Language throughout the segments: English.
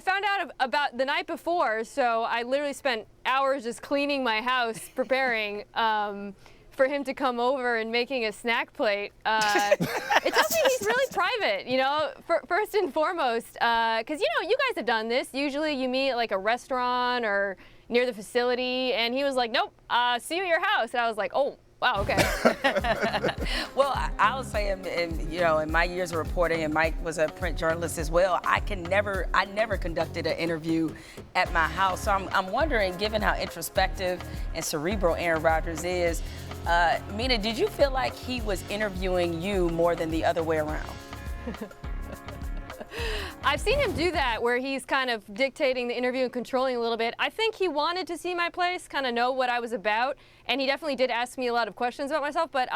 I found out about the night before, so I literally spent hours just cleaning my house, preparing for him to come over and making a snack plate. It tells me he's really private, you know, first and foremost, because, you know, you guys have done this. Usually you meet at like a restaurant or near the facility, and he was like, nope, see you at your house. And I was like, oh, wow, okay. Well, I'll say, you know, in my years of reporting, and Mike was a print journalist as well, I never conducted an interview at my house. So I'm wondering, given how introspective and cerebral Aaron Rodgers is, Mina, did you feel like he was interviewing you more than the other way around? I've seen him do that, where he's kind of dictating the interview and controlling a little bit. I think he wanted to see my place, kind of know what I was about, and he definitely did ask me a lot of questions about myself. But,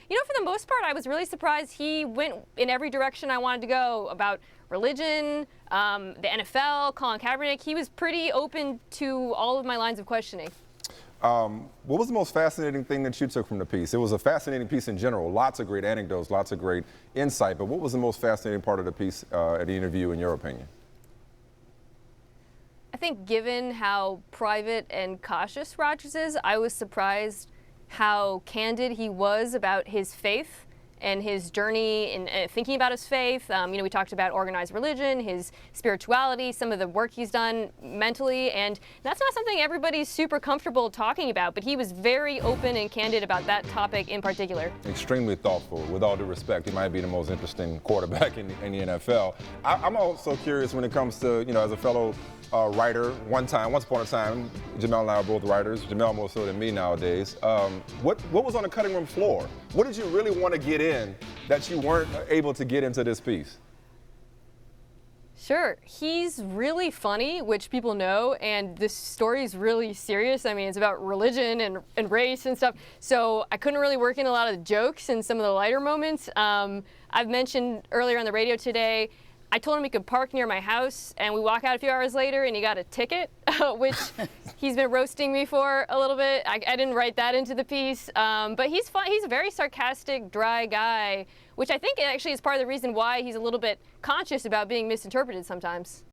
you know, for the most part, I was really surprised he went in every direction I wanted to go, about religion, the NFL, Colin Kaepernick. He was pretty open to all of my lines of questioning. What was the most fascinating thing that you took from the piece? It was a fascinating piece in general. Lots of great anecdotes, lots of great insight. But what was the most fascinating part of the piece at the interview, in your opinion? I think given how private and cautious Rodgers is, I was surprised how candid he was about his faith and his journey in thinking about his faith. You know, we talked about organized religion, his spirituality, some of the work he's done mentally, and that's not something everybody's super comfortable talking about, but he was very open and candid about that topic in particular. Extremely thoughtful. With all due respect, he might be the most interesting quarterback in the NFL. I'm also curious when it comes to, you know, as a fellow writer, once upon a time, Jamel and I are both writers, Jamel more so than me nowadays. What was on the cutting room floor? What did you really want to get in that you weren't able to get into this piece? Sure. He's really funny, which people know, and this story is really serious. I mean, it's about religion and race and stuff, so I couldn't really work in a lot of the jokes and some of the lighter moments. I've mentioned earlier on the radio today, I told him he could park near my house, and we walk out a few hours later, and he got a ticket, which he's been roasting me for a little bit. I didn't write that into the piece, but he's fun. He's a very sarcastic, dry guy, which I think actually is part of the reason why he's a little bit conscious about being misinterpreted sometimes.